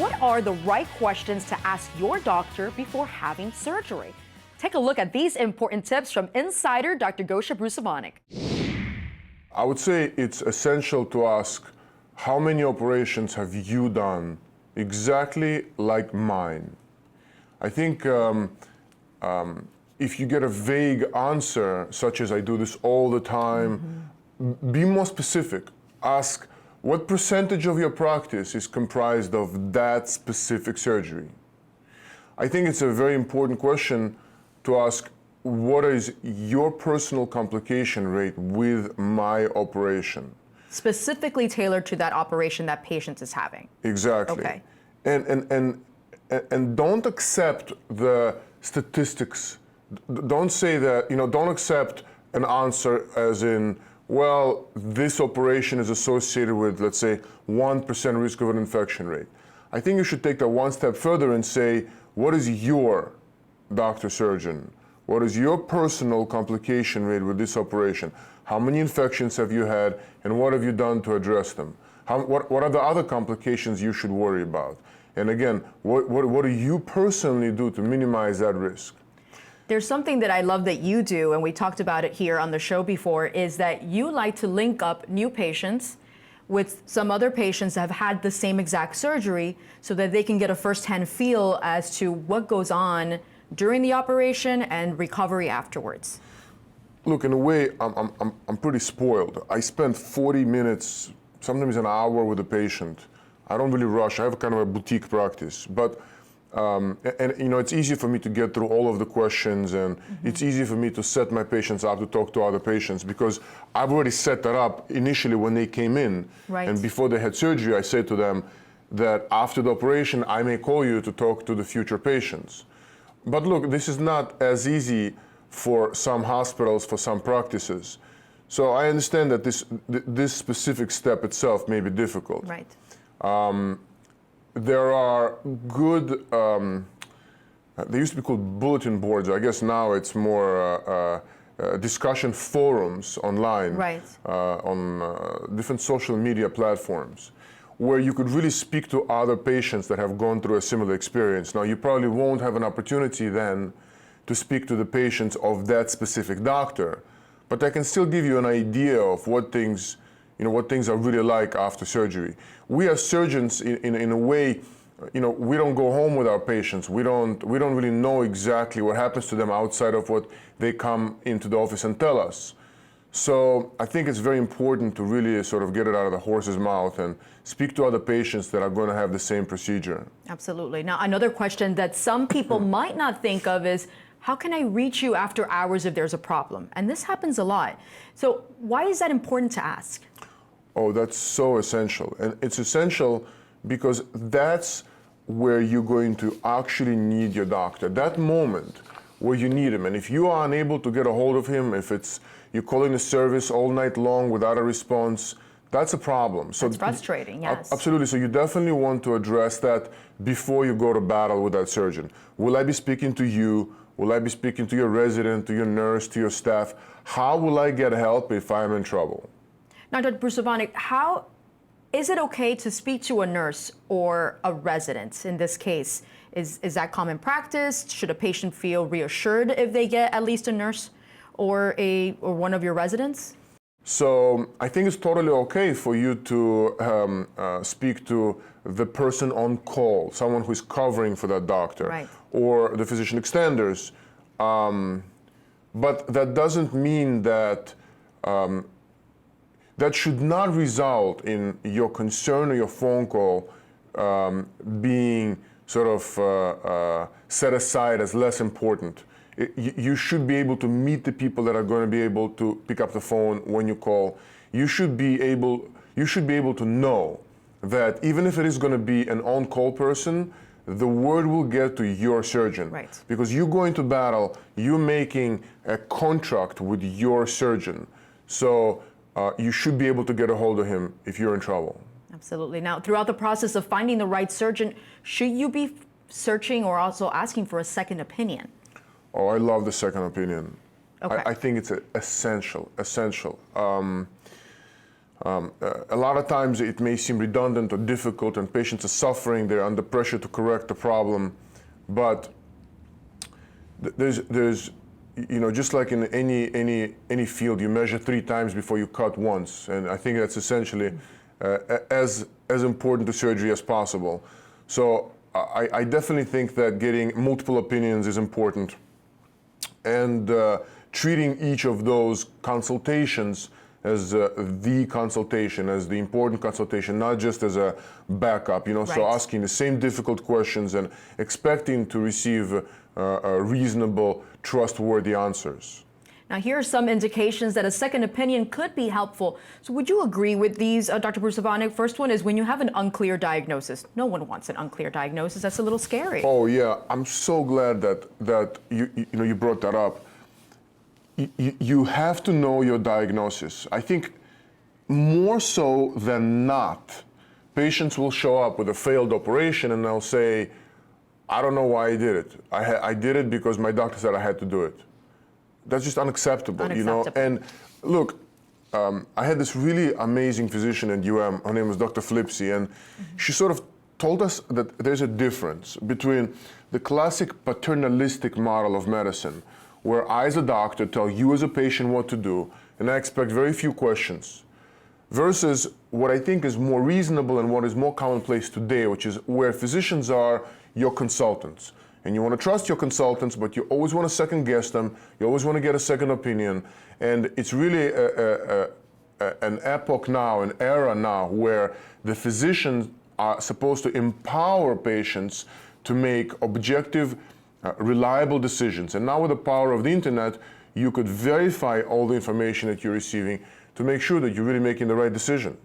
what are the right questions to ask your doctor before having surgery? Take a look at these important tips from insider Dr. Georgiy Brusovanik. I would say it's essential to ask, how many operations have you done exactly like mine? I think if you get a vague answer, such as I do this all the time, be more specific. Ask, what percentage of your practice is comprised of that specific surgery? I think it's a very important question to ask, what is your personal complication rate with my operation? Specifically tailored to that operation that patient is having. Exactly. Okay. And don't accept the statistics. Don't say that, don't accept an answer as in, well, this operation is associated with, let's say, 1% risk of an infection rate. I think you should take that one step further and say, what is your doctor surgeon? What is your personal complication rate with this operation? How many infections have you had, and what have you done to address them? What are the other complications you should worry about? And again, what do you personally do to minimize that risk? There's something that I love that you do, and we talked about it here on the show before, is that you like to link up new patients with some other patients that have had the same exact surgery so that they can get a first-hand feel as to what goes on during the operation and recovery afterwards. Look, in a way, I'm pretty spoiled. I spend 40 minutes, sometimes an hour with a patient. I don't really rush. I have kind of a boutique practice, but it's easy for me to get through all of the questions, and it's easy for me to set my patients up to talk to other patients because I've already set that up initially when they came in. Right. And before they had surgery, I said to them that after the operation, I may call you to talk to the future patients. But look, this is not as easy for some hospitals, for some practices. So I understand that this specific step itself may be difficult. Right. There are good, they used to be called bulletin boards. I guess now it's more discussion forums online, Right. On different social media platforms, where you could really speak to other patients that have gone through a similar experience. Now, you probably won't have an opportunity then to speak to the patients of that specific doctor, but I can still give you an idea of what things are really like after surgery. We as surgeons, in a way, we don't go home with our patients. We don't really know exactly what happens to them outside of what they come into the office and tell us. So I think it's very important to really sort of get it out of the horse's mouth and speak to other patients that are going to have the same procedure. Absolutely. Now, another question that some people might not think of is, how can I reach you after hours if there's a problem? And this happens a lot. So why is that important to ask? Oh, that's so essential. And it's essential because that's where you're going to actually need your doctor. That moment where you need him. And if you are unable to get a hold of him, if it's you're calling the service all night long without a response, that's a problem. So that's frustrating, yes. Absolutely. So you definitely want to address that before you go to battle with that surgeon. Will I be speaking to you? Will I be speaking to your resident, to your nurse, to your staff? How will I get help if I'm in trouble? Now, Dr. Brusovanik, how is it okay to speak to a nurse or a resident in this case? Is that common practice? Should a patient feel reassured if they get at least a nurse or one of your residents? So I think it's totally okay for you to speak to the person on call, someone who is covering for that doctor, right, or the physician extenders. But that doesn't mean that that should not result in your concern or your phone call being sort of set aside as less important. You should be able to meet the people that are going to be able to pick up the phone when you call. You should be able to know that even if it is going to be an on-call person, the word will get to your surgeon. Right. Because you're going to battle, you're making a contract with your surgeon. So you should be able to get a hold of him if you're in trouble. Absolutely. Now, throughout the process of finding the right surgeon, should you be searching or also asking for a second opinion? Oh, I love the second opinion. Okay. I think it's essential. A lot of times it may seem redundant or difficult, and patients are suffering, they're under pressure to correct the problem, but there's just like in any field, you measure 3 times before you cut once, and I think that's essentially as important to surgery as possible. So I definitely think that getting multiple opinions is important, and treating each of those consultations as the consultation, as the important consultation, not just as a backup, so asking the same difficult questions and expecting to receive reasonable, trustworthy answers. Now, here are some indications that a second opinion could be helpful. So would you agree with these, Dr. Brusovanik? First one is when you have an unclear diagnosis. No one wants an unclear diagnosis. That's a little scary. Oh, yeah. I'm so glad that you brought that up. You have to know your diagnosis. I think more so than not, patients will show up with a failed operation and they'll say, I don't know why I did it. I did it because my doctor said I had to do it. That's just unacceptable, And look, I had this really amazing physician at UM. Her name was Dr. Flipsy, and she sort of told us that there's a difference between the classic paternalistic model of medicine, where I as a doctor tell you as a patient what to do, and I expect very few questions, versus what I think is more reasonable and what is more commonplace today, which is where physicians are your consultants. And you want to trust your consultants, but you always want to second guess them. You always want to get a second opinion. And it's really an epoch now, an era now, where the physicians are supposed to empower patients to make objective, reliable decisions. And now with the power of the internet, you could verify all the information that you're receiving to make sure that you're really making the right decision.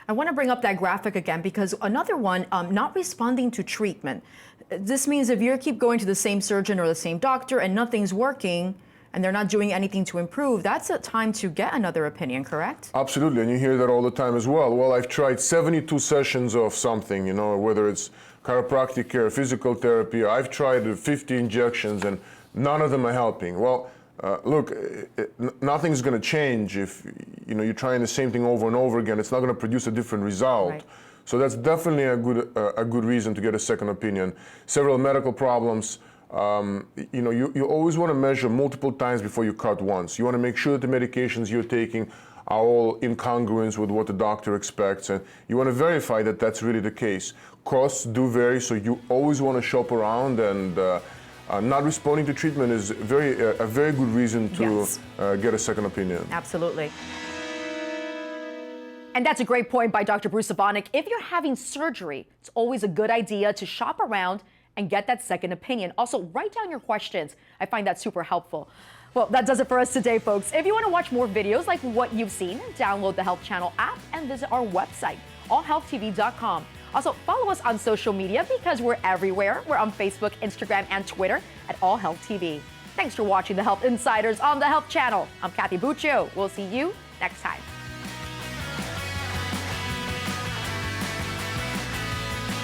I want to bring up that graphic again because another one, not responding to treatment. This means if you keep going to the same surgeon or the same doctor and nothing's working and they're not doing anything to improve, that's a time to get another opinion, correct? Absolutely, and you hear that all the time as well. Well, I've tried 72 sessions of something, whether it's chiropractic care, physical therapy, I've tried 50 injections and none of them are helping. Well, look, nothing's going to change if you're trying the same thing over and over again. It's not going to produce a different result. Right. So that's definitely a good reason to get a second opinion. Several medical problems, you always want to measure multiple times before you cut once. You want to make sure that the medications you're taking are all in congruence with what the doctor expects, and you want to verify that that's really the case. Costs do vary, so you always want to shop around, and not responding to treatment is a very good reason to get a second opinion. Absolutely. And that's a great point by Dr. Brusovanik. If you're having surgery, it's always a good idea to shop around and get that second opinion. Also, write down your questions. I find that super helpful. Well, that does it for us today, folks. If you want to watch more videos like what you've seen, download the Health Channel app and visit our website, allhealthtv.com. Also, follow us on social media because we're everywhere. We're on Facebook, Instagram, and Twitter at AllHealthTV. Thanks for watching the Health Insiders on the Health Channel. I'm Kathy Buccio. We'll see you next time.